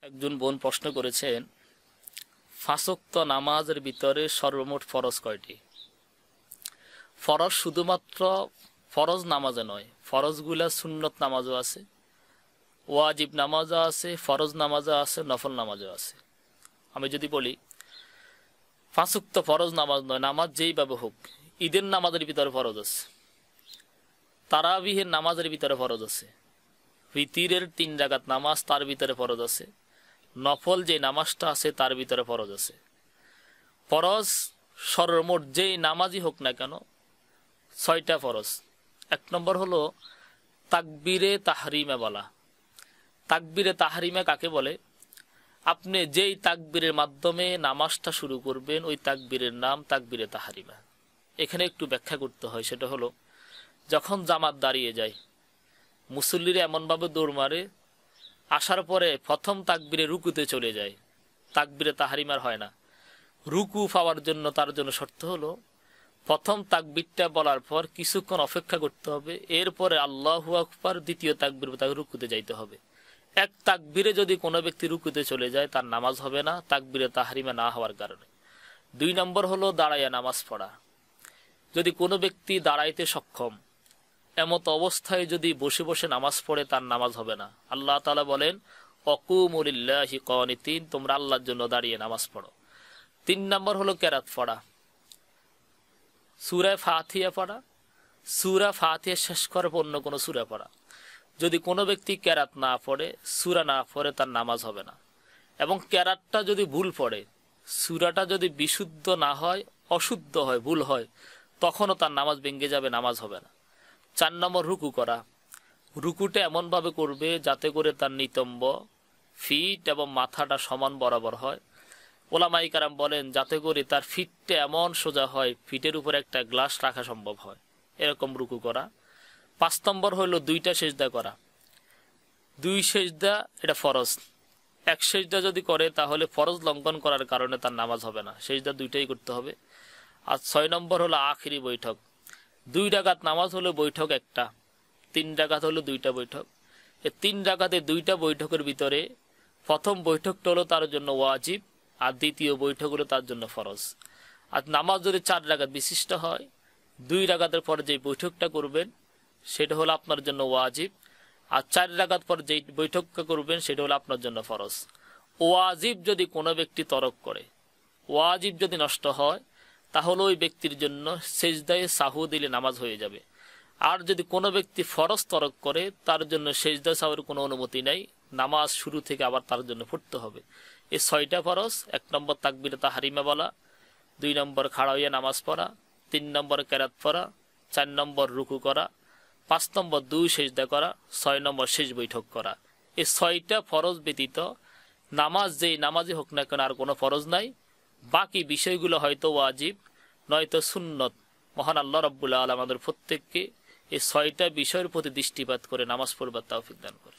একজন বোন প্রশ্ন করেছেন, 5 ওয়াক্ত নামাজের ভিতরে সর্বমোট ফরজ কয়টি? ফরজ শুধুমাত্র ফরজ নামাজে নয়, ফরজগুলা সুন্নত নামাজও আছে, ওয়াজিব নামাজও আছে, ফরজ নামাজও আছে, নফল নামাজও আছে। আমি যদি বলি 5 ওয়াক্ত ফরজ নামাজ নয়, নামাজ যেইভাবে হোক, ঈদের নামাজের ভিতরে ফরজ আছে, তারাবিহের নামাজের ভিতরে ফরজ আছে, ফিতিরের 3 রাকাত নামাজ তার ভিতরে ফরজ আছে, নফল যে নামাজটা আছে তার ভিতরে ফরজ আছে। ফরজ সর্বমোট যেই নামাজই হোক না কেন 6টা ফরজ। 1 নম্বর হলো তাকবীরে তাহরিমা বলা। তাকবীরে তাহরিমা কাকে বলে? আপনি যেই তাকবীরের মাধ্যমে নামাজটা শুরু করবেন ওই তাকবীরের নাম তাকবীরে তাহরিমা। এখানে একটু ব্যাখ্যা করতে হয়, সেটা হলো যখন জামাত দাঁড়িয়ে যায়, মুসল্লিরা এমনভাবে দৌড় মারে, আসার পরে প্রথম তাকবীরে রুকুতে চলে যায়, তাকবীরে তাহরিমার হয় না। রুকু পাওয়ার জন্য তার জন্য শর্ত হলো প্রথম তাকবীরটা বলার পর কিছুক্ষণ অপেক্ষা করতে হবে, এরপরে আল্লাহু আকবার দ্বিতীয় তাকবীর তাকে রুকুতে যাইতে হবে। এক তাকবীরে যদি কোনো ব্যক্তি রুকুতে চলে যায় তার নামাজ হবে না, তাকবীরে তাহরিমা না হওয়ার কারণে। 2 নম্বর হলো দাঁড়াইয়া নামাজ পড়া। যদি কোনো ব্যক্তি দাঁড়াইতে সক্ষম, এমত অবস্থায় যদি বসে বসে নামাজ পড়ে তার নামাজ হবে না। আল্লাহ তাআলা বলেন, ওয়াকুমু লিল্লাহি কানিতিন, তোমরা আল্লাহর জন্য দাঁড়িয়ে নামাজ পড়ো। 3 নম্বর হলো কেরাত পড়া, সূরা ফাতিহা পড়া। সূরা ফাতিহা শেষ করার পর অন্য কোনো সূরা পড়া। যদি কোনো ব্যক্তি কেরাত না পড়ে, সূরা না পড়ে, তার নামাজ হবে না। এবং কেরাতটা যদি ভুল পড়ে, সূরাটা যদি বিশুদ্ধ না হয়, অশুদ্ধ হয়, ভুল হয়, তখনও তার নামাজ ভেঙে যাবে, নামাজ হবে না। 4 নম্বর রুকু করা। রুকুটা এমনভাবে করবে যাতে করে তার নিতম্ব, ফিট এবং মাথাটা সমান বরাবর হয়। ওলামায়ে কেরাম বলেন যাতে করে তার ফিটটা এমন সোজা হয় ফিটের উপর একটা গ্লাস রাখা সম্ভব হয়, এরকম রুকু করা। 5 নম্বর হলো 2টা সেজদা করা। 2 সেজদা এটা ফরজ। 1 সেজদা যদি করে তাহলে ফরজ লঙ্ঘন করার কারণে তার নামাজ হবে না, সেজদা 2টাই করতে হবে। আর 6 নম্বর হলো আখিরি বৈঠক। 2 রাকাত নামাজ হলো বৈঠক একটা, 3 রাকাত হলো 2টা বৈঠক। এই 3 রাকাতে 2টা বৈঠকের ভিতরে প্রথম বৈঠকটা হলো তার জন্য ওয়াজিব, আর দ্বিতীয় বৈঠক হলো তার জন্য ফরজ। আর নামাজ যদি 4 রাকাত বিশিষ্ট হয়, 2 রাকাতের পরে যে বৈঠকটা করবেন সেটা হলো আপনার জন্য ওয়াজিব, আর 4 রাকাত পর যে বৈঠকটা করবেন সেটা হলো আপনার জন্য ফরজ। ওয়াজিব যদি কোনো ব্যক্তি তরক করে, ওয়াজিব যদি নষ্ট হয়, তাহলে ওই ব্যক্তির জন্য সেজদায়ে সাহু দিলে নামাজ হয়ে যাবে। আর যদি কোনো ব্যক্তি ফরজ তরক করে, তার জন্য সেজদা সাহুর কোনো অনুমতি নেই, নামাজ শুরু থেকে আবার তার জন্য পড়তে হবে। এই 6টা ফরজ। 1 নম্বর তাকবীরে তাহরিমা বলা, 2 নম্বর খাড়া হইয়া নামাজ পড়া, 3 নম্বর কেরাত পড়া, 4 নম্বর রুকু করা, 5 নম্বর 2 সেজদা করা, 6 নম্বর শেষ বৈঠক করা। এই 6টা ফরজ ব্যতীত নামাজ যেই নামাজই হোক না কেন আর কোনো ফরজ নাই। বাকি বিষয়গুলো হয়তো ওয়াজিব নয়তো সুন্নত। মহান আল্লাহ রাব্বুল আলামিন আমাদের প্রত্যেককে এই 6টা বিষয়ের প্রতি দৃষ্টিপাত করে নামাজ পড়বার তৌফিক দান করে।